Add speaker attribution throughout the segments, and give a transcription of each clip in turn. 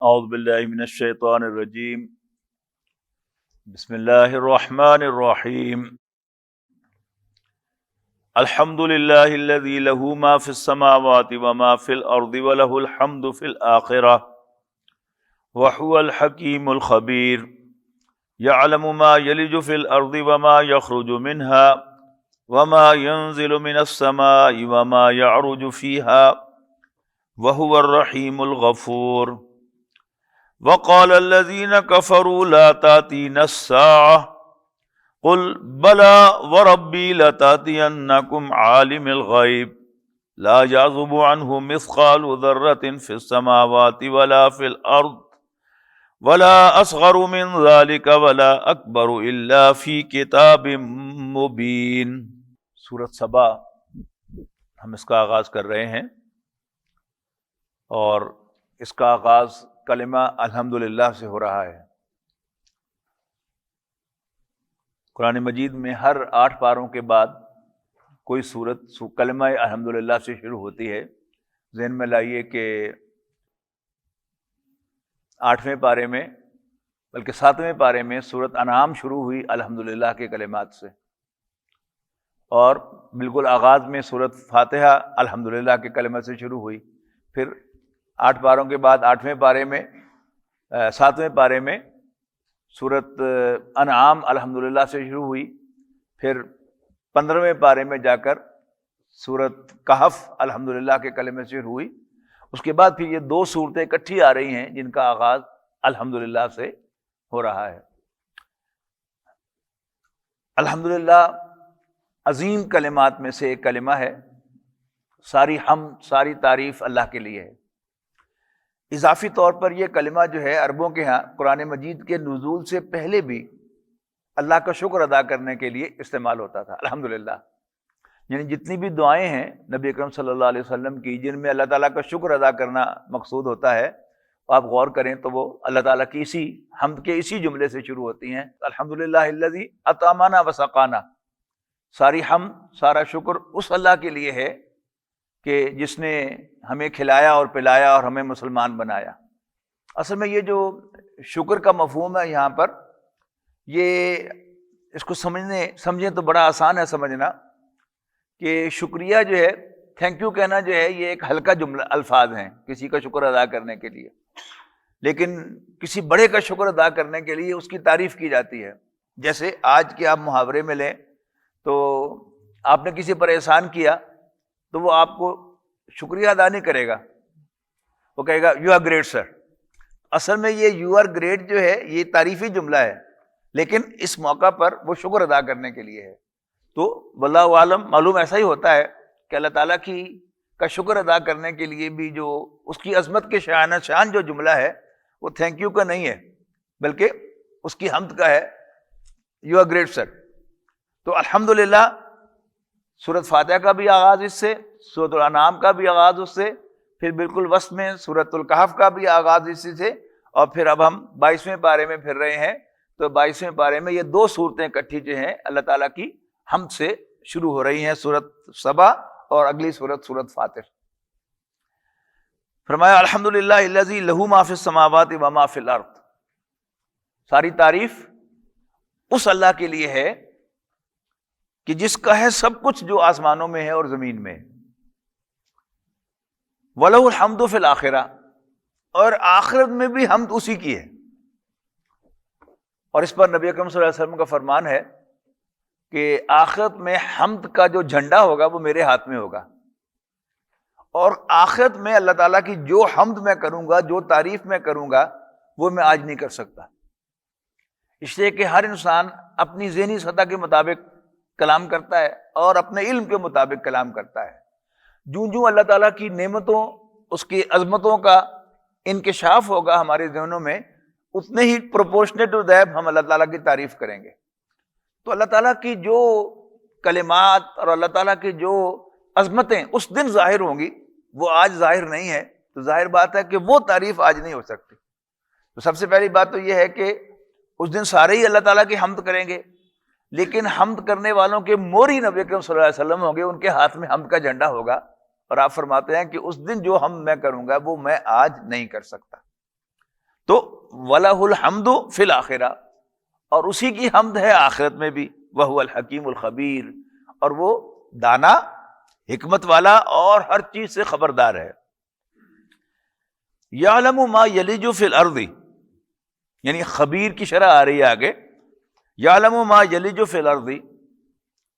Speaker 1: اعوذ باللہ من الشیطان الرجیم بسم اللہ الرحمن الرحیم الحمد للہ الذی لہ ما فی السماوات وما فی الارض ولہ الحمد فی الآخرہ وہو الحکیم الخبیر یعلم ما یلج فی الارض وما یخرج منها وما ينزل من السماء وما يعرج فيها وهو الرحیم الغفور وقال الذين كفروا لا تأتينا الساعة قل بلى وربي لتأتينكم عالم الغيب لا يعزب عنه مثقال ذرة في السماوات ولا في الأرض ولا أصغر من ذلك ولا أكبر إلا في كتاب مبين۔ سورۃ سبا ہم اس کا آغاز کر رہے ہیں، اور اس کا آغاز کلمہ الحمدللہ سے ہو رہا ہے۔ قرآن مجید میں ہر 8 پاروں کے بعد کوئی سورت کلمہ الحمدللہ سے شروع ہوتی ہے۔ ذہن میں لائیے کہ 8ویں پارے میں بلکہ 7ویں پارے میں سورت انعام شروع ہوئی الحمدللہ کے کلمات سے، اور بالکل آغاز میں سورت فاتحہ الحمدللہ کے کلمہ سے شروع ہوئی۔ پھر 8 پاروں کے بعد 8ویں پارے میں 7ویں پارے میں سورت انعام الحمدللہ سے شروع ہوئی۔ پھر 15ویں پارے میں جا کر سورت کہف الحمدللہ کے کلمے سے شروع ہوئی۔ اس کے بعد پھر یہ 2 سورتیں اکٹھی آ رہی ہیں جن کا آغاز الحمدللہ سے ہو رہا ہے۔ الحمدللہ عظیم کلمات میں سے ایک کلمہ ہے۔ ساری حمد، ساری تعریف اللہ کے لیے ہے۔ اضافی طور پر یہ کلمہ جو ہے عربوں کے ہاں قرآن مجید کے نزول سے پہلے بھی اللہ کا شکر ادا کرنے کے لیے استعمال ہوتا تھا۔ الحمدللہ یعنی جتنی بھی دعائیں ہیں نبی اکرم صلی اللہ علیہ وسلم کی جن میں اللہ تعالیٰ کا شکر ادا کرنا مقصود ہوتا ہے، آپ غور کریں تو وہ اللہ تعالیٰ کی اسی حمد کے اسی جملے سے شروع ہوتی ہیں، الحمدللہ الذی اطعمنا وسقانا۔ ساری حمد، سارا شکر اس اللہ کے لیے ہے کہ جس نے ہمیں کھلایا اور پلایا اور ہمیں مسلمان بنایا۔ اصل میں یہ جو شکر کا مفہوم ہے یہاں پر، یہ اس کو سمجھیں تو بڑا آسان ہے سمجھنا کہ شکریہ جو ہے، تھینک یو کہنا جو ہے، یہ ایک ہلکا جملہ الفاظ ہیں کسی کا شکر ادا کرنے کے لیے، لیکن کسی بڑے کا شکر ادا کرنے کے لیے اس کی تعریف کی جاتی ہے۔ جیسے آج کے آپ محاورے میں لیں تو آپ نے کسی پر احسان کیا تو وہ آپ کو شکریہ ادا نہیں کرے گا، وہ کہے گا یو آر گریٹ سر۔ اصل میں یہ یو آر گریٹ جو ہے یہ تعریفی جملہ ہے، لیکن اس موقع پر وہ شکر ادا کرنے کے لیے ہے۔ تو واللہ عالم معلوم ایسا ہی ہوتا ہے کہ اللہ تعالیٰ کا شکر ادا کرنے کے لیے بھی جو اس کی عظمت کے شان جو جملہ ہے وہ تھینک یو کا نہیں ہے، بلکہ اس کی حمد کا ہے، یو آر گریٹ سر۔ تو الحمدللہ سورۃ فاتحہ کا بھی آغاز اس سے، سورۃ الانعام کا بھی آغاز اس سے، پھر بالکل وسط میں سورۃ الکہف کا بھی آغاز اسی سے، اور پھر اب ہم 22ویں پارے میں پھر رہے ہیں۔ تو 22ویں پارے میں یہ 2 سورتیں اکٹھی جو ہیں اللہ تعالیٰ کی حمد سے شروع ہو رہی ہیں، سورۃ سبا اور اگلی سورۃ فاتر۔ فرمایا الحمدللہ الذی لہ ما فی السماوات وما فی الارض۔ ساری تعریف اس اللہ کے لیے ہے کہ جس کا ہے سب کچھ جو آسمانوں میں ہے اور زمین میں ہے۔ وَلَهُ الْحَمْدُ فِي الْآخِرَةِ، اور آخرت میں بھی حمد اسی کی ہے۔ اور اس پر نبی اکرم صلی اللہ علیہ وسلم کا فرمان ہے کہ آخرت میں حمد کا جو جھنڈا ہوگا وہ میرے ہاتھ میں ہوگا، اور آخرت میں اللہ تعالیٰ کی جو حمد میں کروں گا، جو تعریف میں کروں گا، وہ میں آج نہیں کر سکتا۔ اس لیے کہ ہر انسان اپنی ذہنی سطح کے مطابق کلام کرتا ہے اور اپنے علم کے مطابق کلام کرتا ہے۔ جوں اللہ تعالیٰ کی نعمتوں، اس کی عظمتوں کا انکشاف ہوگا ہمارے ذہنوں میں، اتنے ہی پروپورشنیٹ ٹو دیٹ ہم اللہ تعالیٰ کی تعریف کریں گے۔ تو اللہ تعالیٰ کی جو کلمات اور اللہ تعالیٰ کی جو عظمتیں اس دن ظاہر ہوں گی وہ آج ظاہر نہیں ہے، تو ظاہر بات ہے کہ وہ تعریف آج نہیں ہو سکتی۔ تو سب سے پہلی بات تو یہ ہے کہ اس دن سارے ہی اللہ تعالیٰ کی حمد کریں گے، لیکن حمد کرنے والوں کے موری نبی اکرم صلی اللہ علیہ وسلم ہوں گے، ان کے ہاتھ میں حمد کا جھنڈا ہوگا، اور آپ فرماتے ہیں کہ اس دن جو حمد میں کروں گا وہ میں آج نہیں کر سکتا۔ تو وَلَهُ الْحَمْدُ فِي الْآخِرَةِ، اور اسی کی حمد ہے آخرت میں بھی، وَهُوَ الْحَكِيمُ الْخَبِيرُ، اور وہ دانا، حکمت والا اور ہر چیز سے خبردار ہے۔ یعلم ما یلج فی الارض، یعنی خبیر کی شرح آ رہی ہے آگے، یعلم ما یلج فی الارض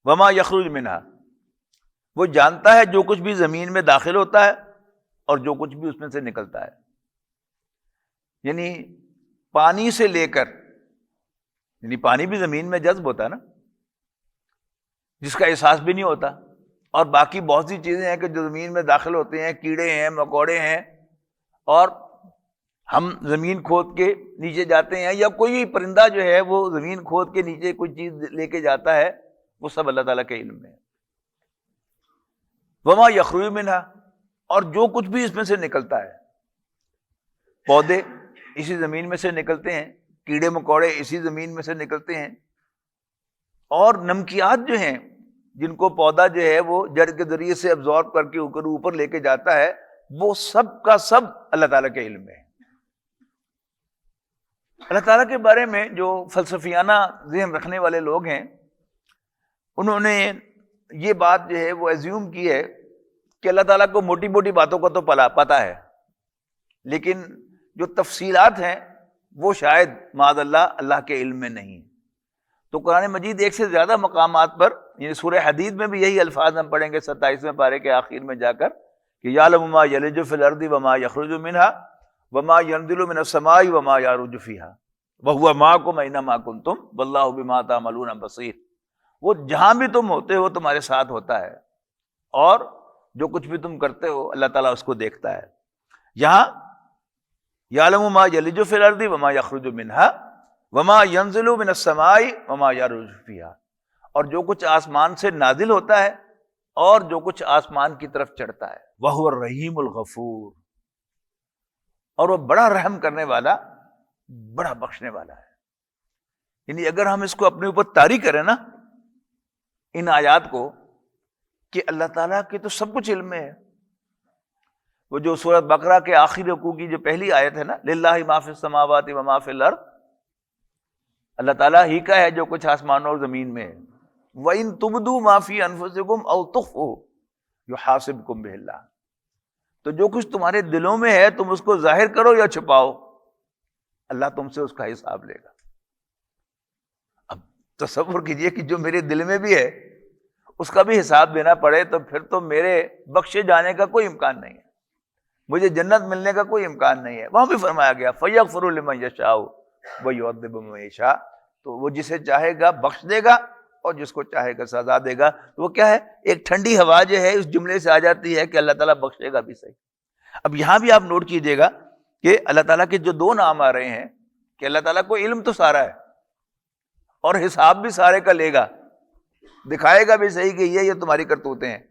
Speaker 1: وما یخرج منہا، وہ جانتا ہے جو کچھ بھی زمین میں داخل ہوتا ہے اور جو کچھ بھی اس میں سے نکلتا ہے، یعنی پانی سے لے کر، یعنی پانی بھی زمین میں جذب ہوتا ہے نا، جس کا احساس بھی نہیں ہوتا، اور باقی بہت سی چیزیں ہیں کہ جو زمین میں داخل ہوتے ہیں، کیڑے ہیں، مکوڑے ہیں، اور ہم زمین کھود کے نیچے جاتے ہیں، یا کوئی پرندہ جو ہے وہ زمین کھود کے نیچے کوئی چیز لے کے جاتا ہے، وہ سب اللہ تعالیٰ کے علم میں ہے۔ وما یخرج منہا، اور جو کچھ بھی اس میں سے نکلتا ہے، پودے اسی زمین میں سے نکلتے ہیں، کیڑے مکوڑے اسی زمین میں سے نکلتے ہیں، اور نمکیات جو ہیں جن کو پودا جو ہے وہ جڑ کے ذریعے سے ابزارب کر کے اوپر لے کے جاتا ہے، وہ سب کا سب اللہ تعالیٰ کے علم میں ہے۔ اللہ تعالیٰ کے بارے میں جو فلسفیانہ ذہن رکھنے والے لوگ ہیں، انہوں نے یہ بات جو ہے وہ ایزیوم کی ہے کہ اللہ تعالیٰ کو موٹی موٹی باتوں کا تو پتہ ہے، لیکن جو تفصیلات ہیں وہ شاید معاذ اللہ اللہ کے علم میں نہیں۔ تو قرآن مجید ایک سے زیادہ مقامات پر، یعنی سورہ حدید میں بھی یہی الفاظ ہم پڑھیں گے 27ویں پارے کے آخر میں جا کر کہ یعلم ما یلج فی الارض وما یخرج منها وما ينزل من السماء وما يعرج فيها وهو معكم اينما كنتم والله بما تعملون بصیر، وہ جہاں بھی تم ہوتے ہو تمہارے ساتھ ہوتا ہے، اور جو کچھ بھی تم کرتے ہو اللہ تعالیٰ اس کو دیکھتا ہے۔ یہاں یعلم ما یلج فی الارض وما یخرج منها وما ينزل من السماء وما يعرج فيها، اور جو کچھ آسمان سے نازل ہوتا ہے اور جو کچھ آسمان کی طرف چڑھتا ہے، وَهُوَ الرَّحِيمُ الْغَفُورُ، اور وہ بڑا رحم کرنے والا، بڑا بخشنے والا ہے۔ یعنی اگر ہم اس کو اپنے اوپر طاری کریں نا، ان آیات کو، کہ اللہ تعالیٰ کے تو سب کچھ علم میں ہے۔ وہ جو سورۃ بقرہ کے آخری رکوع کی جو پہلی آیت ہے نا، لِلَّهِ مَا فِي السَّمَاوَاتِ وَمَا فِي الْأَرْضِ، اللہ تعالیٰ ہی کا ہے جو کچھ آسمانوں اور زمین میں ہے۔ وَإِن تُبْدُوا مَا فِي أَنفُسِكُمْ أَوْ تُخْفُوهُ يُحَاسِبْكُم بِهِ اللَّهُ، تو جو کچھ تمہارے دلوں میں ہے تم اس کو ظاہر کرو یا چھپاؤ، اللہ تم سے اس کا حساب لے گا۔ اب تصور کیجئے کہ جو میرے دل میں بھی ہے اس کا بھی حساب دینا پڑے، تو پھر تو میرے بخشے جانے کا کوئی امکان نہیں ہے، مجھے جنت ملنے کا کوئی امکان نہیں ہے۔ وہاں بھی فرمایا گیا فَيَغْفِرُ لِمَن يَشَاءُ وَيُعَذِّبُ مَن يَشَاءُ، تو وہ جسے چاہے گا بخش دے گا اور جس کو چاہے گا سزا دے گا۔ تو وہ کیا ہے، ایک ٹھنڈی ہوا جو ہے اس جملے سے آ جاتی ہے کہ اللہ تعالیٰ بخشے گا بھی صحیح۔ اب یہاں بھی آپ نوٹ کیجئے گا کہ اللہ تعالیٰ کے جو دو نام آ رہے ہیں، کہ اللہ تعالیٰ کو علم تو سارا ہے اور حساب بھی سارے کا لے گا، دکھائے گا بھی صحیح کہ یہ تمہاری کرتوتیں ہیں،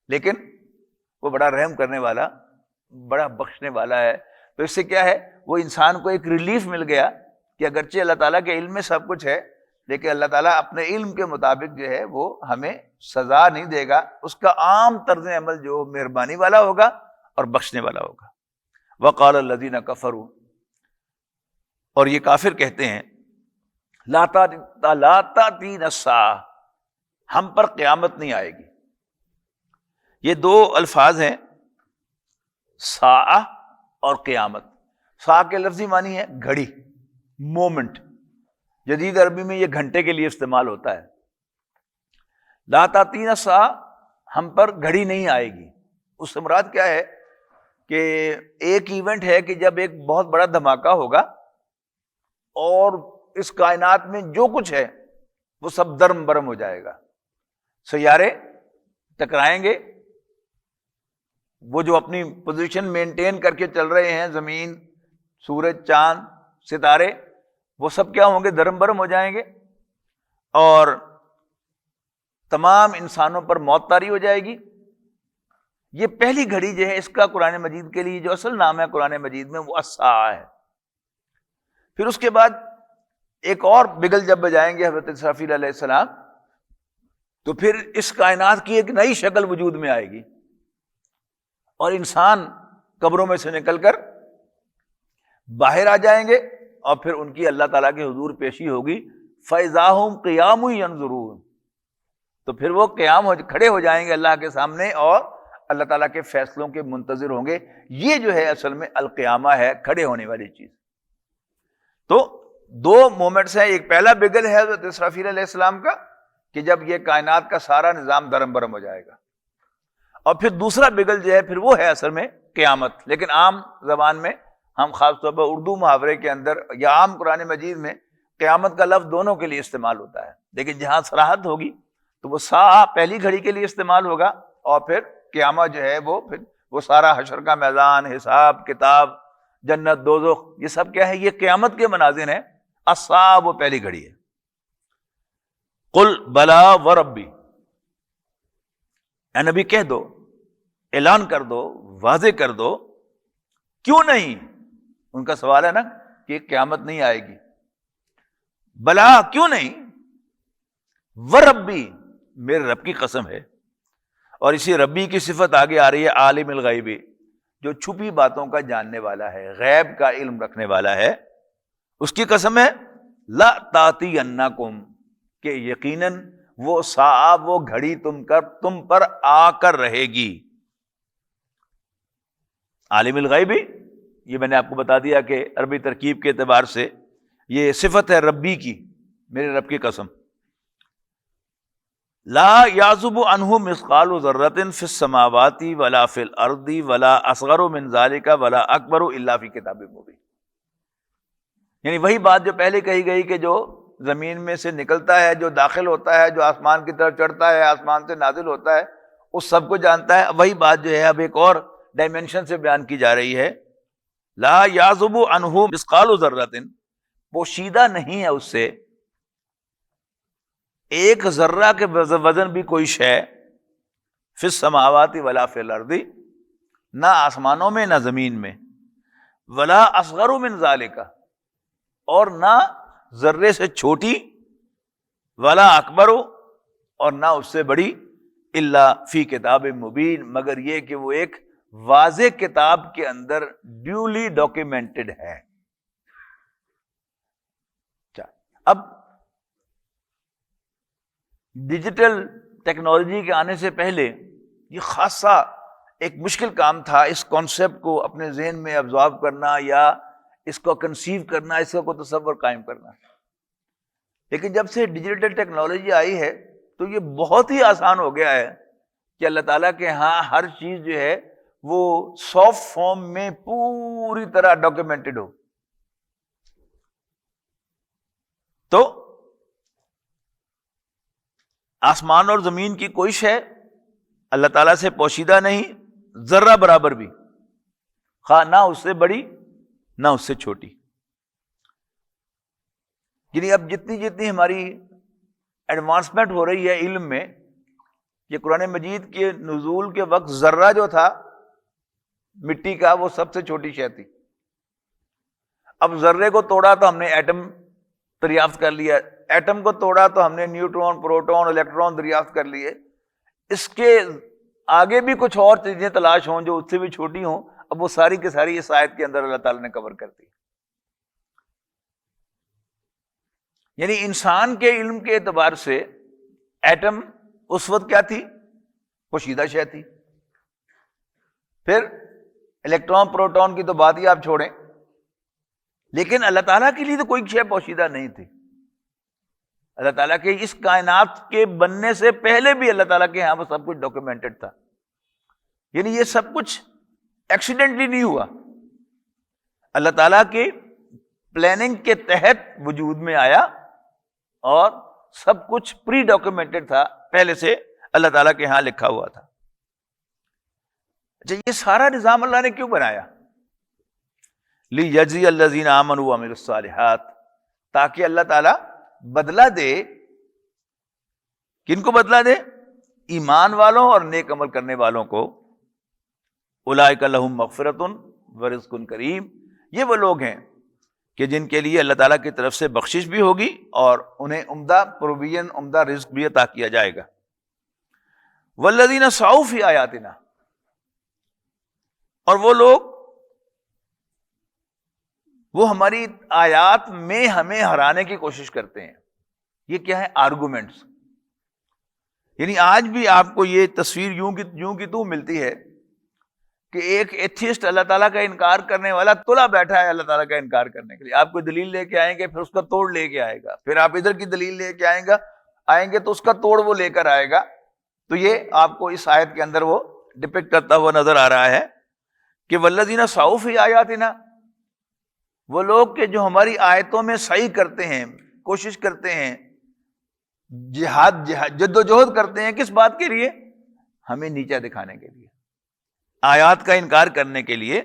Speaker 1: لیکن وہ بڑا رحم کرنے والا، بڑا بخشنے والا ہے۔ تو اس سے کیا ہے، وہ انسان کو ایک ریلیف مل گیا کہ اگرچہ اللہ تعالیٰ کے علم میں سب کچھ ہے، لیکن اللہ تعالیٰ اپنے علم کے مطابق جو ہے وہ ہمیں سزا نہیں دے گا، اس کا عام طرز عمل جو مہربانی والا ہوگا اور بخشنے والا ہوگا۔ وقال الذین کفروا، اور یہ کافر کہتے ہیں لا تأتینا الساعہ، ہم پر قیامت نہیں آئے گی۔ یہ دو الفاظ ہیں، ساعہ اور قیامت۔ ساعہ کے لفظی معنی ہے گھڑی، مومنٹ، جدید عربی میں یہ گھنٹے کے لیے استعمال ہوتا ہے۔ لا تأتینا الساعہ، ہم پر گھڑی نہیں آئے گی۔ اس سے مراد کیا ہے کہ ایک ایونٹ ہے کہ جب ایک بہت بڑا دھماکہ ہوگا اور اس کائنات میں جو کچھ ہے وہ سب درم برم ہو جائے گا، سیارے ٹکرائیں گے، وہ جو اپنی پوزیشن مینٹین کر کے چل رہے ہیں، زمین، سورج، چاند، ستارے، وہ سب کیا ہوں گے، درم برم ہو جائیں گے، اور تمام انسانوں پر موت طاری ہو جائے گی۔ یہ پہلی گھڑی جو ہے، اس کا قرآن مجید کے لیے جو اصل نام ہے قرآن مجید میں، وہ الساعہ ہے۔ پھر اس کے بعد ایک اور بگل جب بجائیں گے حضرت اسرافیل علیہ السلام، تو پھر اس کائنات کی ایک نئی شکل وجود میں آئے گی، اور انسان قبروں میں سے نکل کر باہر آ جائیں گے اور پھر ان کی اللہ تعالیٰ کے حضور پیشی ہوگی، فَإِذَا هُمْ قِيَامٌ يَنظُرُونَ، تو پھر وہ کھڑے ہو جائیں گے اللہ کے سامنے اور اللہ تعالیٰ کے فیصلوں کے منتظر ہوں گے۔ یہ جو ہے اصل میں القیامہ ہے، کھڑے ہونے والی چیز۔ تو دو مومنٹس ہیں، ایک پہلا بگل ہے حضرت اسرافیل علیہ السلام کا کہ جب یہ کائنات کا سارا نظام درم برم ہو جائے گا، اور پھر دوسرا بگل جو ہے پھر وہ ہے اصل میں قیامت۔ لیکن عام زبان میں ہم خاص طور پر اردو محاورے کے اندر یا عام قرآن مجید میں قیامت کا لفظ دونوں کے لیے استعمال ہوتا ہے، لیکن جہاں صراحت ہوگی تو وہ سا پہلی گھڑی کے لیے استعمال ہوگا، اور پھر قیامت جو ہے وہ پھر وہ سارا حشر کا میدان، حساب کتاب، جنت دوزخ، یہ سب کیا ہے؟ یہ قیامت کے مناظر ہیں۔ الساعہ وہ پہلی گھڑی ہے۔ قل بلا وربی، اے نبی کہہ دو، اعلان کر دو، واضح کر دو، کیوں نہیں؟ ان کا سوال ہے نا کہ قیامت نہیں آئے گی، بلا کیوں نہیں، وربی میرے رب کی قسم ہے۔ اور اسی ربی کی صفت آگے آ رہی ہے، عالم الغیبی، جو چھپی باتوں کا جاننے والا ہے، غیب کا علم رکھنے والا ہے، اس کی قسم ہے لا تاتینکم، کہ یقیناً وہ ساعہ، وہ گھڑی تم پر آ کر رہے گی۔ عالم الغیبی، یہ میں نے آپ کو بتا دیا کہ عربی ترکیب کے اعتبار سے یہ صفت ہے ربی کی، میرے رب کی قسم۔ لا یعزب عنہ مثقال ذرۃ فی السماوات ولا فی الارض ولا اصغر من ذلک ولا اکبر الا فی کتاب مبین۔ یعنی وہی بات جو پہلے کہی گئی کہ جو زمین میں سے نکلتا ہے، جو داخل ہوتا ہے، جو آسمان کی طرف چڑھتا ہے، آسمان سے نازل ہوتا ہے، اس سب کو جانتا ہے۔ وہی بات جو ہے اب ایک اور ڈائمینشن سے بیان کی جا رہی ہے۔ لا یعزب عنہ مثقال ذرۃ، پوشیدہ نہیں ہے اس سے ایک ذرہ کے وزن بھی کوئی شے، فی السماوات ولا فی الارض، نہ آسمانوں میں نہ زمین میں، ولا اصغر من ذالک، اور نہ ذرے سے چھوٹی، ولا اکبر، اور نہ اس سے بڑی، الا فی کتاب مبین، مگر یہ کہ وہ ایک واضح کتاب کے اندر ڈیولی ڈاکیومنٹڈ ہے۔ اب ڈیجیٹل ٹیکنالوجی کے آنے سے پہلے یہ خاصا ایک مشکل کام تھا اس کانسیپٹ کو اپنے ذہن میں ابزارب کرنا، یا اس کو کنسیو کرنا، اس کا کوئی تصور قائم کرنا۔ لیکن جب سے ڈیجیٹل ٹیکنالوجی آئی ہے تو یہ بہت ہی آسان ہو گیا ہے کہ اللہ تعالیٰ کے ہاں ہر چیز جو ہے وہ سافٹ فارم میں پوری طرح ڈاکیومنٹڈ ہو۔ تو آسمان اور زمین کی کوئی شے اللہ تعالیٰ سے پوشیدہ نہیں، ذرہ برابر بھی، خواہ نہ اس سے بڑی نہ اس سے چھوٹی۔ یعنی اب جتنی ہماری ایڈوانسمنٹ ہو رہی ہے علم میں، یہ قرآن مجید کے نزول کے وقت ذرہ جو تھا مٹی کا، وہ سب سے چھوٹی شے تھی۔ اب ذرے کو توڑا تو ہم نے ایٹم دریافت کر لیا، ایٹم کو توڑا تو ہم نے نیوٹرون، پروٹون، الیکٹرون دریافت کر لیے۔ اس کے آگے بھی کچھ اور چیزیں تلاش ہوں جو اس سے بھی چھوٹی ہوں، اب وہ ساری کی ساری اس آیت کے اندر اللہ تعالیٰ نے کور کر دی۔ یعنی انسان کے علم کے اعتبار سے ایٹم اس وقت کیا تھی؟ پوشیدہ شے تھی۔ پھر الیکٹرون پروٹون کی تو بات ہی آپ چھوڑیں، لیکن اللہ تعالیٰ کے لیے تو کوئی شے پوشیدہ نہیں تھی۔ اللہ تعالیٰ کے اس کائنات کے بننے سے پہلے بھی اللہ تعالیٰ کے ہاں وہ سب کچھ ڈاکیومنٹڈ تھا۔ یعنی یہ سب کچھ ایکسیڈنٹلی نہیں ہوا، اللہ تعالیٰ کی پلاننگ کے تحت وجود میں آیا، اور سب کچھ پری ڈاکیومنٹڈ تھا، پہلے سے اللہ تعالیٰ کے ہاں لکھا ہوا تھا۔ اچھا، یہ سارا نظام اللہ نے کیوں بنایا؟ لِيَجْزِيَ الَّذِينَ آمَنُوا وَعَمِلُوا الصَّالِحَاتِ، تاکہ اللہ تعالیٰ بدلہ دے۔ کن کو بدلہ دے؟ ایمان والوں اور نیک عمل کرنے والوں کو۔ اولئک لہم مغفرۃ ورزق کریم، یہ وہ لوگ ہیں کہ جن کے لیے اللہ تعالیٰ کی طرف سے بخشش بھی ہوگی اور انہیں عمدہ پروویژن، عمدہ رزق بھی عطا کیا جائے گا۔ والذین سعوا فی آیاتنا، اور وہ لوگ وہ ہماری آیات میں ہمیں ہرانے کی کوشش کرتے ہیں. یہ کیا ہے؟ آرگومنٹس. یعنی آج بھی آپ کو یہ تصویر یوں کی تو ملتی ہے کہ ایک ایتھیسٹ اللہ تعالیٰ کا انکار کرنے والا تلا بیٹھا ہے اللہ تعالیٰ کا انکار کرنے کے لیے. آپ کوئی دلیل لے کے آئیں گے، پھر اس کا توڑ لے کے آئے گا. پھر آپ ادھر کی دلیل لے کے آئیں گے تو اس کا توڑ وہ لے کر آئے گا. تو یہ آپ کو اس آیت کے اندر وہ ڈپکٹ کرتا ہوا نظر آ رہا ہے کہ والذین سعوا فی آیاتنا، وہ لوگ کہ جو ہماری آیتوں میں سعی کرتے ہیں، کوشش کرتے ہیں، جہاد جد و جہد کرتے ہیں. کس بات کے لیے؟ ہمیں نیچا دکھانے کے لیے، آیات کا انکار کرنے کے لیے.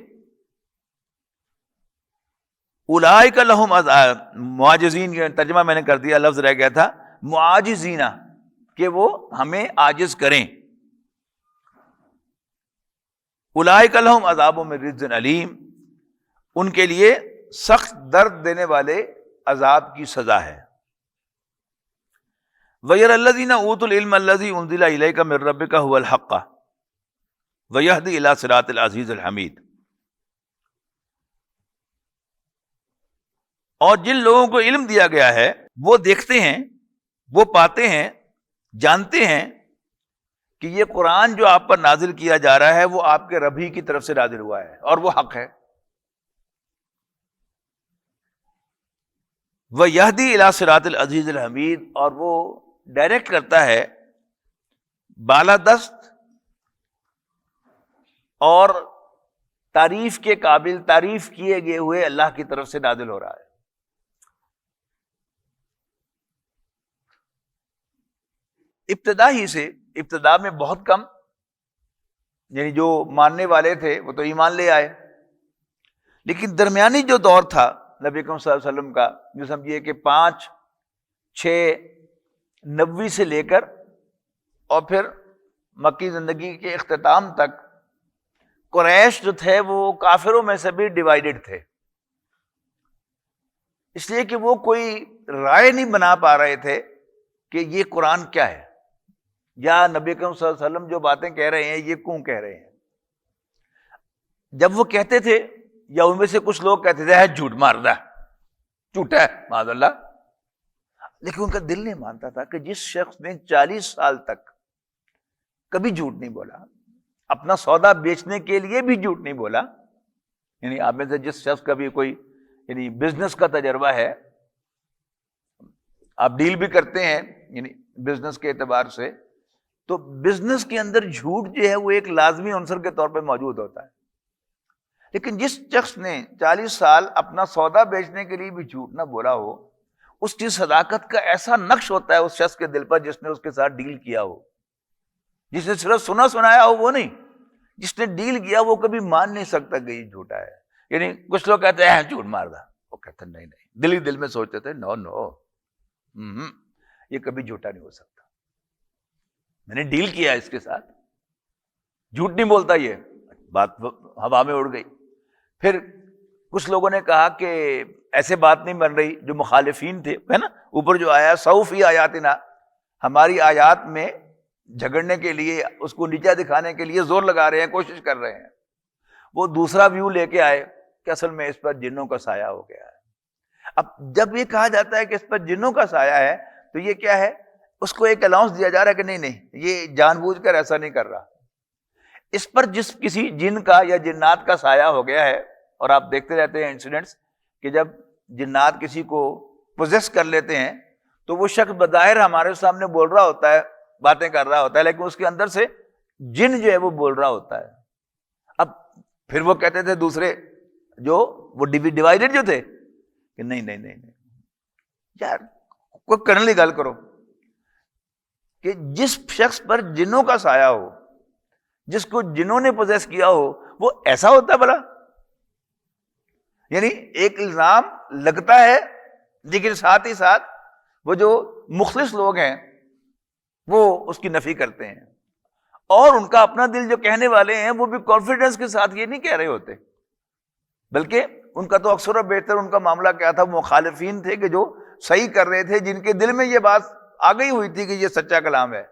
Speaker 1: اولئک لہم عذاب، معاجزین، ترجمہ میں نے کر دیا، لفظ رہ گیا تھا معاجزین، کہ وہ ہمیں عاجز کریں. اولئک لہم عذاب من رجز علیم، ان کے لیے سخت درد دینے والے عذاب کی سزا ہے. وَيَرَى الَّذِينَ أُوتُوا الْعِلْمَ الَّذِي أُنزِلَ إِلَيْكَ مِن رَّبِّكَ هُوَ الْحَقُّ وَيَهْدِي إِلَىٰ صِرَاطِ الْعَزِيزِ الْحَمِيدِ. اور جن لوگوں کو علم دیا گیا ہے وہ دیکھتے ہیں، وہ پاتے ہیں، جانتے ہیں کہ یہ قرآن جو آپ پر نازل کیا جا رہا ہے وہ آپ کے رب ہی کی طرف سے نازل ہوا ہے اور وہ حق ہے. وَيَهْدِي إِلَىٰ صِرَاطِ الْعَزِيزِ الْحَمِيدِ، اور وہ ڈائریکٹ کرتا ہے بالادست اور تعریف کے قابل، تعریف کیے گئے ہوئے اللہ کی طرف سے نازل ہو رہا ہے. ابتدا میں بہت کم، یعنی جو ماننے والے تھے وہ تو ایمان لے آئے، لیکن درمیانی جو دور تھا نبی اکرم صلی اللہ علیہ وسلم کا، جو سمجھیے کہ 5، 6، 90 سے لے کر اور پھر مکی زندگی کے اختتام تک، قریش جو تھے وہ کافروں میں سے بھی ڈیوائیڈڈ تھے، اس لیے کہ وہ کوئی رائے نہیں بنا پا رہے تھے کہ یہ قرآن کیا ہے، یا نبی اکرم صلی اللہ علیہ وسلم جو باتیں کہہ رہے ہیں یہ کیوں کہہ رہے ہیں. جب وہ کہتے تھے یا ان میں سے کچھ لوگ کہتے تھے ہے جھوٹ ماردا، جھوٹا ہے معاذ اللہ، لیکن ان کا دل نہیں مانتا تھا کہ جس شخص نے 40 سال تک کبھی جھوٹ نہیں بولا، اپنا سودا بیچنے کے لیے بھی جھوٹ نہیں بولا. یعنی آپ میں سے جس شخص کا بھی کوئی یعنی بزنس کا تجربہ ہے، آپ ڈیل بھی کرتے ہیں یعنی بزنس کے اعتبار سے، تو بزنس کے اندر جھوٹ جو ہے وہ ایک لازمی عنصر کے طور پہ موجود ہوتا ہے. لیکن جس شخص نے 40 سال اپنا سودا بیچنے کے لیے بھی جھوٹ نہ بولا ہو، اس کی صداقت کا ایسا نقش ہوتا ہے اس شخص کے دل پر جس نے اس کے ساتھ ڈیل کیا ہو. جس نے صرف سنا سنایا ہو وہ نہیں، جس نے ڈیل کیا وہ کبھی مان نہیں سکتا کہ یہ جھوٹا ہے. یعنی کچھ لوگ کہتے ہیں جھوٹ مار دا، وہ کہتے ہیں نہیں، دل ہی دل میں سوچتے تھے نو یہ کبھی جھوٹا نہیں ہو سکتا، میں نے ڈیل کیا اس کے ساتھ، جھوٹ نہیں بولتا. یہ بات ہوا میں اڑ گئی. پھر کچھ لوگوں نے کہا کہ ایسے بات نہیں بن رہی، جو مخالفین تھے ہے نا، اوپر جو آیا سعوا فی آیاتنا، ہماری آیات میں جھگڑنے کے لیے، اس کو نیچا دکھانے کے لیے زور لگا رہے ہیں، کوشش کر رہے ہیں. وہ دوسرا ویو لے کے آئے کہ اصل میں اس پر جنوں کا سایہ ہو گیا ہے. اب جب یہ کہا جاتا ہے کہ اس پر جنوں کا سایہ ہے تو یہ کیا ہے؟ اس کو ایک الاؤنس دیا جا رہا ہے کہ نہیں یہ جان بوجھ کر ایسا نہیں کر رہا. اس پر جس کسی جن کا یا جنات کا سایہ ہو گیا ہے، اور آپ دیکھتے رہتے ہیں انسیڈنٹس کہ جب جنات کسی کو پوزیس کر لیتے ہیں تو وہ شخص بظاہر ہمارے سامنے بول رہا ہوتا ہے، باتیں کر رہا ہوتا ہے، لیکن اس کے اندر سے جن جو ہے وہ بول رہا ہوتا ہے. اب پھر وہ کہتے تھے دوسرے جو وہ ڈیوائیڈڈ جو تھے کہ نہیں یار کوئی کرنے لی گل کرو، کہ جس شخص پر جنوں کا سایہ ہو، جس کو جنوں نے پوزیس کیا ہو، وہ ایسا ہوتا ہے بھلا. یعنی ایک الزام لگتا ہے لیکن ساتھ ہی ساتھ وہ جو مخلص لوگ ہیں وہ اس کی نفی کرتے ہیں، اور ان کا اپنا دل جو کہنے والے ہیں وہ بھی کانفیڈنس کے ساتھ یہ نہیں کہہ رہے ہوتے، بلکہ ان کا تو اکثر و بیشتر ان کا معاملہ کیا تھا، مخالفین تھے کہ جو صحیح کر رہے تھے، جن کے دل میں یہ بات آ گئی ہوئی تھی کہ یہ سچا کلام ہے،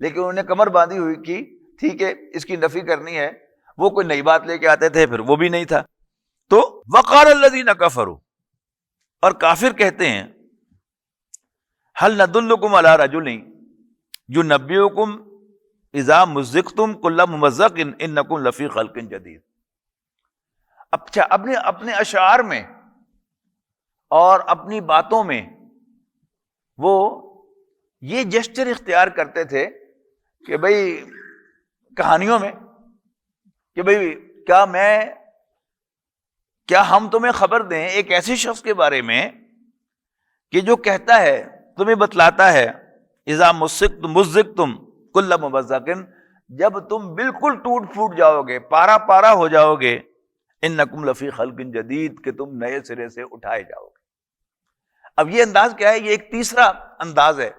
Speaker 1: لیکن انہوں نے کمر باندھی ہوئی کی ٹھیک ہے اس کی نفی کرنی ہے. وہ کوئی نئی بات لے کے آتے تھے، پھر وہ بھی نہیں تھا. تو وقال الذین کفروا، اور کافر کہتے ہیں هل ندلکم علی رجل ینبئکم اذا مزقتم کل ممزق انکم لفی خلق جدید. اچھا، اپنے اشعار میں اور اپنی باتوں میں وہ یہ جسچر اختیار کرتے تھے کہ بھئی کہانیوں میں کہ بھئی کیا ہم تمہیں خبر دیں ایک ایسے شخص کے بارے میں کہ جو کہتا ہے، تمہیں بتلاتا ہے اذا مزقتم کل ممزق، جب تم بالکل ٹوٹ پھوٹ جاؤ گے، پارا پارا ہو جاؤ گے، انکم لفی خلق جدید، کہ تم نئے سرے سے اٹھائے جاؤ گے. اب یہ انداز کیا ہے؟ یہ ایک تیسرا انداز ہے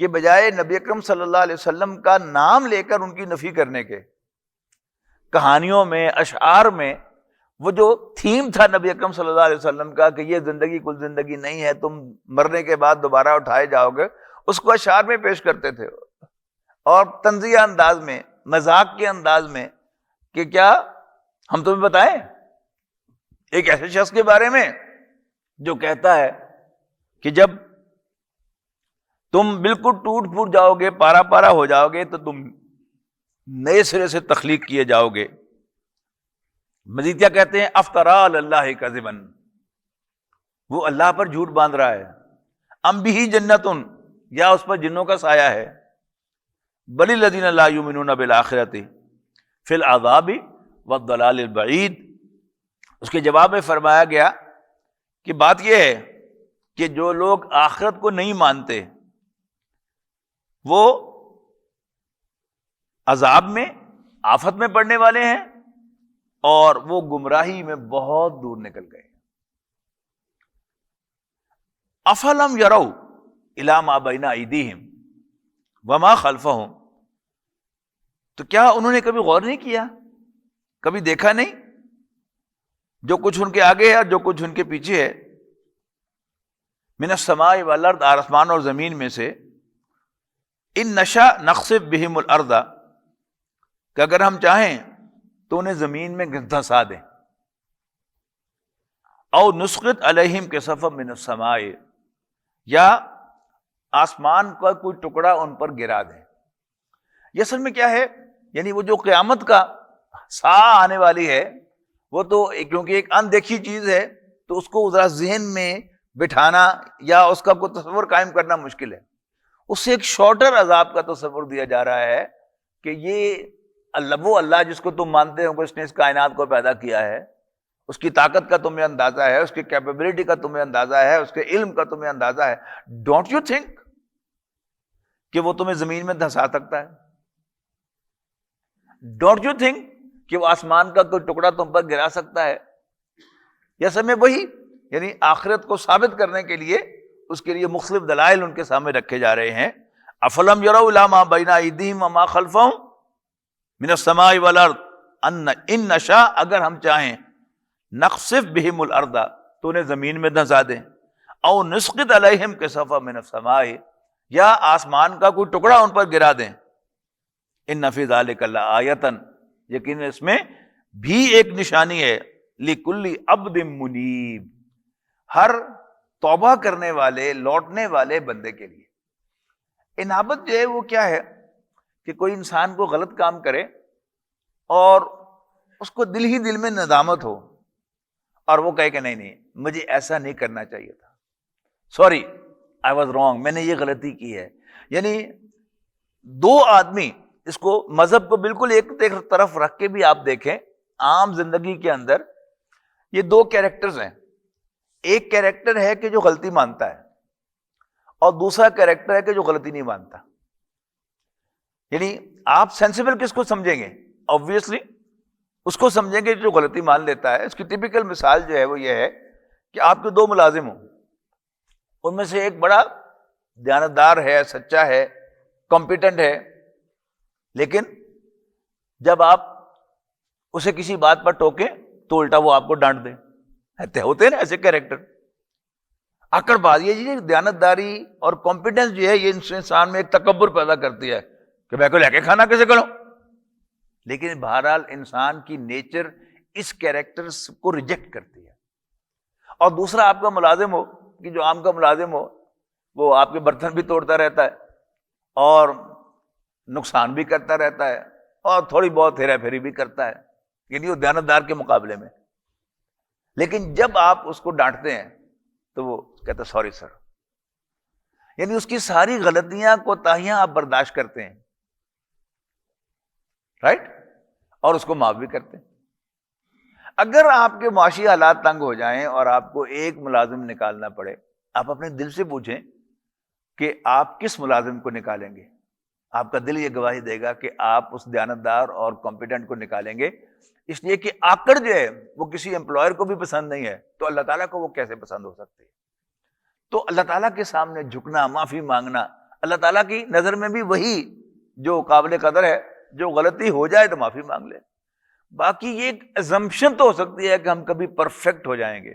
Speaker 1: کہ بجائے نبی اکرم صلی اللہ علیہ وسلم کا نام لے کر ان کی نفی کرنے کے، کہانیوں میں، اشعار میں وہ جو تھیم تھا نبی اکرم صلی اللہ علیہ وسلم کا کہ یہ زندگی کل زندگی نہیں ہے، تم مرنے کے بعد دوبارہ اٹھائے جاؤ گے، اس کو اشعار میں پیش کرتے تھے اور طنزیہ انداز میں، مذاق کے انداز میں کہ کیا ہم تمہیں بتائیں ایک ایسے شخص کے بارے میں جو کہتا ہے کہ جب تم بالکل ٹوٹ پھوٹ جاؤ گے، پارا پارا ہو جاؤ گے، تو تم نئے سرے سے تخلیق کیے جاؤ گے. مزید کیا کہتے ہیں؟ افطرا علی اللہ کذبا، وہ اللہ پر جھوٹ باندھ رہا ہے. ام بہ جنتن، یا اس پر جنوں کا سایہ ہے. بل الذین لا یؤمنون بالآخرۃ فی العذاب والضلال البعید. اس کے جواب میں فرمایا گیا کہ بات یہ ہے کہ جو لوگ آخرت کو نہیں مانتے وہ عذاب میں، آفت میں پڑنے والے ہیں، اور وہ گمراہی میں بہت دور نکل گئے. افلم یروا الی ما بین ایدیہم وما خلفہم، تو کیا انہوں نے کبھی غور نہیں کیا، کبھی دیکھا نہیں جو کچھ ان کے آگے ہے اور جو کچھ ان کے پیچھے ہے؟ من السماء والارض، آسمان اور زمین میں سے، ان نشا نخسف بہم الارض، کہ اگر ہم چاہیں تو انہیں زمین میں دھسا دیں. او نسقط علیہم کسفا من السماء، یا آسمان کا کوئی ٹکڑا ان پر گرا دیں. یہ اصل میں کیا ہے؟ یعنی وہ جو قیامت کا ساعہ آنے والی ہے، وہ تو کیونکہ ایک اندیکھی چیز ہے تو اس کو ذرا ذہن میں بٹھانا یا اس کا کوئی تصور قائم کرنا مشکل ہے. اس سے ایک شارٹر عذاب کا تصور دیا جا رہا ہے کہ یہ وہ اللہ جس کو تم مانتے ہو کہ اس نے اس کائنات کو پیدا کیا ہے، اس کی طاقت کا تمہیں اندازہ ہے، اس کی کیپیبلٹی کا تمہیں اندازہ ہے، اس کے علم کا تمہیں اندازہ ہے. ڈونٹ یو تھنک کہ وہ تمہیں زمین میں دھسا سکتا ہے؟ ڈونٹ یو تھنک کہ وہ آسمان کا کوئی ٹکڑا تم پر گرا سکتا ہے؟ یہ سب میں وہی، یعنی آخرت کو ثابت کرنے کے لیے اس کے لیے مختلف دلائل ان کے سامنے رکھے جا رہے ہیں. افلم یروا الی ما بین ایدیہم وما خلفہم من السماء والارض ان نشاء، اگر ہم چاہیں، نخسف بہم الارض، تو انہیں زمین میں دھسا دیں. او نسقط علیہم کسفا من السماء، یا آسمان کا کوئی ٹکڑا ان پر گرا دیں. ان فی ذلک لآیۃ، یقین اس میں بھی ایک نشانی ہے، لکل عبد منیب، ہر توبہ کرنے والے، لوٹنے والے بندے کے لیے. انابت جو ہے وہ کیا ہے کہ کوئی انسان کو غلط کام کرے اور اس کو دل ہی دل میں ندامت ہو اور وہ کہے کہ نہیں مجھے ایسا نہیں کرنا چاہیے تھا، سوری آئی واز رانگ، میں نے یہ غلطی کی ہے. یعنی دو آدمی، اس کو مذہب کو بالکل ایک طرف رکھ کے بھی آپ دیکھیں، عام زندگی کے اندر یہ دو کیریکٹرز ہیں. ایک کیریکٹر ہے کہ جو غلطی مانتا ہے، اور دوسرا کیریکٹر ہے کہ جو غلطی نہیں مانتا. یعنی آپ سینسیبل کس کو سمجھیں گے؟ obviously اس کو سمجھیں گے جو غلطی مان لیتا ہے. اس کی ٹپیکل مثال جو ہے وہ یہ ہے کہ آپ کے دو ملازم ہوں، ان میں سے ایک بڑا دیانتدار ہے، سچا ہے، کمپیٹنٹ ہے، لیکن جب آپ اسے کسی بات پر ٹوکیں تو الٹا وہ آپ کو ڈانٹ دیں. ہوتے ہیں نا ایسے کیریکٹر. آکڑ بات یہ جی دیانتداری اور کمپیٹنس جو ہے یہ انسان میں ایک تکبر پیدا کرتی ہے کہ میں کو لے کے کھانا کیسے کروں. لیکن بہرحال انسان کی نیچر اس کیریکٹر کو ریجیکٹ کرتی ہے. اور دوسرا آپ کا ملازم ہو کہ جو عام کا ملازم ہو وہ آپ کے برتن بھی توڑتا رہتا ہے اور نقصان بھی کرتا رہتا ہے اور تھوڑی بہت ہیرا پھیری بھی کرتا ہے، یعنی وہ دیانتدار کے مقابلے میں. لیکن جب آپ اس کو ڈانٹتے ہیں تو وہ کہتا ہے سوری سر، یعنی اس کی ساری غلطیاں کوتاہیاں آپ برداشت کرتے ہیں، رائٹ، اور اس کو معاف بھی کرتے ہیں. اگر آپ کے معاشی حالات تنگ ہو جائیں اور آپ کو ایک ملازم نکالنا پڑے، آپ اپنے دل سے پوچھیں کہ آپ کس ملازم کو نکالیں گے. آپ کا دل یہ گواہی دے گا کہ آپ اس دیانتدار اور کمپیٹنٹ کو نکالیں گے، اس لیے کہ آکڑ جو ہے وہ کسی امپلائر کو بھی پسند نہیں ہے، تو اللہ تعالیٰ کو وہ کیسے پسند ہو سکتی ہے. تو اللہ تعالیٰ کے سامنے جھکنا، معافی مانگنا، اللہ تعالیٰ کی نظر میں بھی وہی جو قابل قدر ہے. جو غلطی ہو جائے تو معافی مانگ لے. باقی یہ ایک assumption تو ہو سکتی ہے کہ ہم کبھی پرفیکٹ ہو جائیں گے،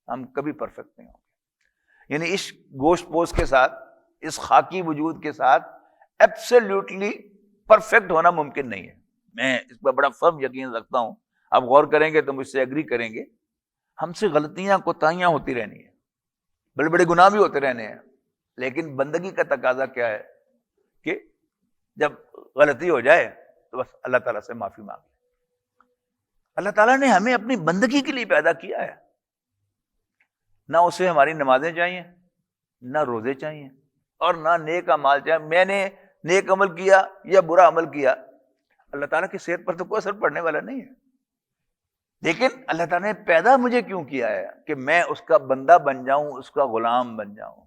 Speaker 1: ہم کبھی پرفیکٹ نہیں ہوں گے. یعنی اس گوشت پوش کے ساتھ، اس خاکی وجود کے ساتھ ایبسلیوٹلی پرفیکٹ ہونا ممکن نہیں ہے. میں اس پر بڑا فرم یقین رکھتا ہوں، آپ غور کریں گے تو مجھ سے ایگری کریں گے. ہم سے غلطیاں کوتاہیاں ہوتی رہنی ہیں، بڑے بڑے گناہ بھی ہوتے رہنے ہیں، لیکن بندگی کا تقاضا کیا ہے کہ جب غلطی ہو جائے تو بس اللہ تعالیٰ سے معافی مانگ لیں. اللہ تعالیٰ نے ہمیں اپنی بندگی کے لیے پیدا کیا ہے. نہ اسے ہماری نمازیں چاہیے، نہ روزے چاہیے، اور نہ نیک اعمال چاہیے. میں نے نیک عمل کیا یا برا عمل کیا، اللہ تعالیٰ کی صحت پر تو کوئی اثر پڑنے والا نہیں ہے. لیکن اللہ تعالیٰ نے پیدا مجھے کیوں کیا ہے کہ میں اس کا بندہ بن جاؤں، اس کا غلام بن جاؤں.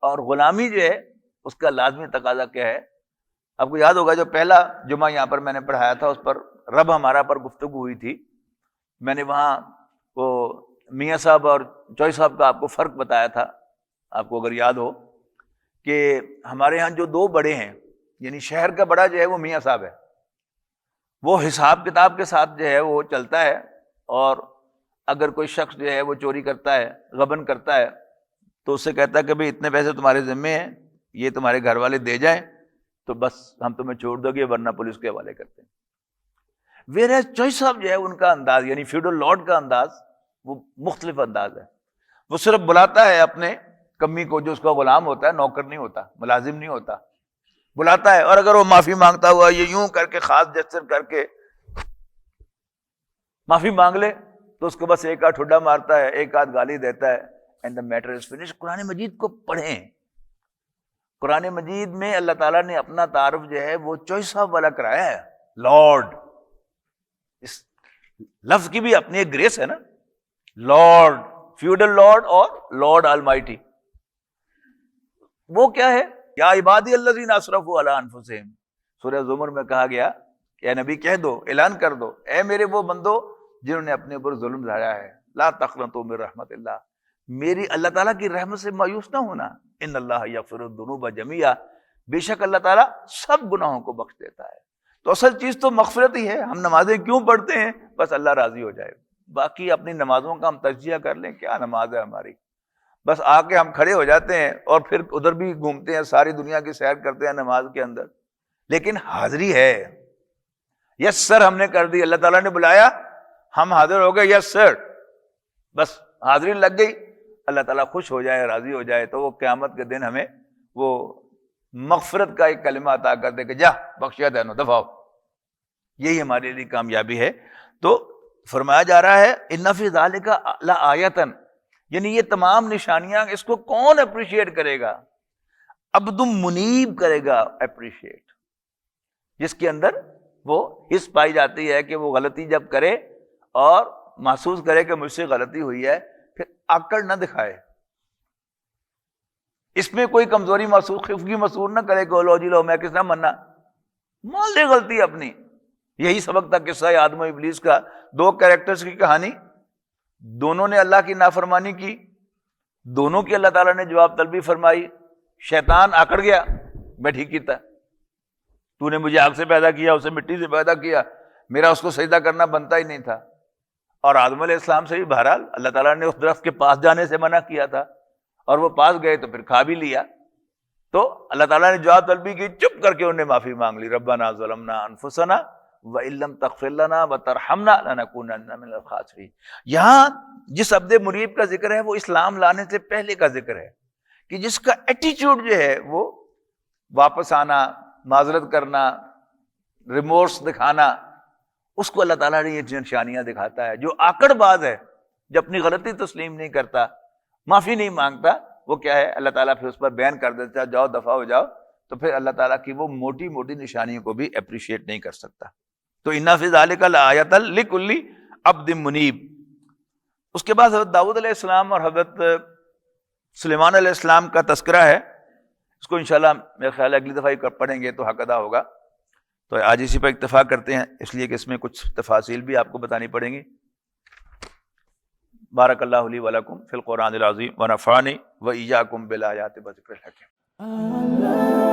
Speaker 1: اور غلامی جو ہے اس کا لازمی تقاضا کیا ہے؟ آپ کو یاد ہوگا جو پہلا جمعہ یہاں پر میں نے پڑھایا تھا اس پر رب ہمارا پر گفتگو ہوئی تھی. میں نے وہاں وہ میاں صاحب اور چوئی صاحب کا آپ کو فرق بتایا تھا. آپ کو اگر یاد ہو کہ ہمارے ہاں جو دو بڑے ہیں، یعنی شہر کا بڑا جو ہے وہ میاں صاحب ہے، وہ حساب کتاب کے ساتھ جو ہے وہ چلتا ہے، اور اگر کوئی شخص جو ہے وہ چوری کرتا ہے، غبن کرتا ہے، تو اس سے کہتا ہے کہ بھئی اتنے پیسے تمہارے ذمے ہیں، یہ تمہارے گھر والے دے جائیں تو بس ہم تمہیں چھوڑ دو گے، ورنہ پولیس کے حوالے کرتے ہیں. ویرے چوئی صاحب جو ہے ان کا انداز، یعنی فیوڈل لارڈ کا انداز، وہ مختلف انداز ہے. وہ صرف بلاتا ہے اپنے کمی کو، جو اس کا غلام ہوتا ہے، نوکر نہیں ہوتا، ملازم نہیں ہوتا، بلاتا ہے. اور اگر وہ معافی مانگتا ہوا یہ یوں کر کے خاص جسچر کر کے معافی مانگ لے تو اس کو بس ایک آدھ ٹھڈا مارتا ہے، ایک آدھ گالی دیتا ہے، and the matter is finish. قرآن مجید کو پڑھیں. قرآن مجید میں اللہ تعالیٰ نے اپنا تعارف جو ہے وہ چوئی صاحب والا کرایا ہے، لارڈ. اس لفظ کی بھی اپنی ایک گریس ہے نا، لارڈ، فیوڈل لارڈ اور لارڈ آلمائٹی. وہ کیا ہے؟ یا عبادی الذین اسرفوا علی انفسہم. سورہ زمر میں کہا گیا کہ اے نبی کہہ دو، اعلان کر دو، اے میرے وہ بندو جنہوں نے اپنے اوپر ظلم ڈھایا ہے، لا تقنطوا من رحمت اللہ، میری اللہ تعالیٰ کی رحمت سے مایوس نہ ہونا. ان اللہ یغفر الذنوب جميعا، بے شک اللہ تعالیٰ سب گناہوں کو بخش دیتا ہے. تو اصل چیز تو مغفرت ہی ہے. ہم نمازیں کیوں پڑھتے ہیں؟ بس اللہ راضی ہو جائے. باقی اپنی نمازوں کا ہم تجزیہ کر لیں، کیا نماز ہے ہماری. بس آ کے ہم کھڑے ہو جاتے ہیں اور پھر ادھر بھی گھومتے ہیں، ساری دنیا کی سیر کرتے ہیں نماز کے اندر، لیکن حاضری ہے. یس سر ہم نے کر دی، اللہ تعالیٰ نے بلایا، ہم حاضر ہو گئے، یس سر، بس حاضری لگ گئی. اللہ تعالیٰ خوش ہو جائے، راضی ہو جائے تو وہ قیامت کے دن ہمیں وہ مغفرت کا ایک کلمہ عطا کر دے کہ جا بخشیا دینو دفاع. یہی ہمارے لیے کامیابی ہے. تو فرمایا جا رہا ہے ان فی ذالک لآیۃ، یعنی یہ تمام نشانیاں اس کو کون اپریشیٹ کرے گا؟ عبد منیب کرے گا اپریشیٹ، جس کے اندر وہ حس پائی جاتی ہے کہ وہ غلطی جب کرے اور محسوس کرے کہ مجھ سے غلطی ہوئی ہے، پھر آکڑ نہ دکھائے، اس میں کوئی کمزوری محسوس، خفگی محسوس نہ کرے کہ لو جی لو میں کس طرح مننا، مان لے غلطی اپنی. یہی سبق تھا قصہ آدم و ابلیس کا. دو کریکٹرز کی کہانی، دونوں نے اللہ کی نافرمانی کی، دونوں کی اللہ تعالیٰ نے جواب طلبی فرمائی. شیطان آکڑ گیا، میں ٹھیک کیتا، تو نے مجھے آگ سے پیدا کیا، اسے مٹی سے پیدا کیا، میرا اس کو سجدہ کرنا بنتا ہی نہیں تھا. اور آدم علیہ السلام سے بھی بہرحال اللہ تعالیٰ نے اس درخت کے پاس جانے سے منع کیا تھا، اور وہ پاس گئے تو پھر کھا بھی لیا. تو اللہ تعالیٰ نے جواب طلبی کی، چپ کر کے انہیں معافی مانگ لی. ربنا ظلمنا انفسنا وَإِن لَّمْ تَغْفِرْ لَنَا وَتَرْحَمْنَا لَنَكُونَنَّ مِنَ الْخَاسِرِينَ۔ یہاں جس عبد منیب کا ذکر ہے وہ اسلام لانے سے پہلے کا ذکر ہے، کہ جس کا ایٹیچیوڈ جو ہے وہ واپس آنا، معذرت کرنا، ریمورس دکھانا، اس کو اللہ تعالیٰ نے یہ نشانیاں دکھاتا ہے۔ جو آکڑ باز ہے، جو اپنی غلطی تسلیم نہیں کرتا، معافی نہیں مانگتا، وہ کیا ہے، اللہ تعالیٰ پھر اس پر بیان کر دیتا ہے جاؤ دفع ہو جاؤ، تو پھر اللہ تعالیٰ کی وہ موٹی موٹی نشانیوں کو بھی اپریشیٹ نہیں کر سکتا۔ تو اِنَّ فِي ذَلِكَ لَآیَةً لِكُلِّ عَبْدٍ مُنِیب۔ اس کے بعد حضرت داؤد علیہ السلام اور حضرت سلیمان علیہ السلام کا تذکرہ ہے، اس کو انشاءاللہ میرے خیال ہے اگلی دفعہ ہی پڑھیں گے تو حق ادا ہوگا۔ تو آج اسی پر اکتفا کرتے ہیں، اس لیے کہ اس میں کچھ تفاصیل بھی آپ کو بتانی پڑیں گی۔ بارک اللہ لی ولکم فی القرآن العظیم ونفعنی وإیاکم بالآیات والذکر الحکیم۔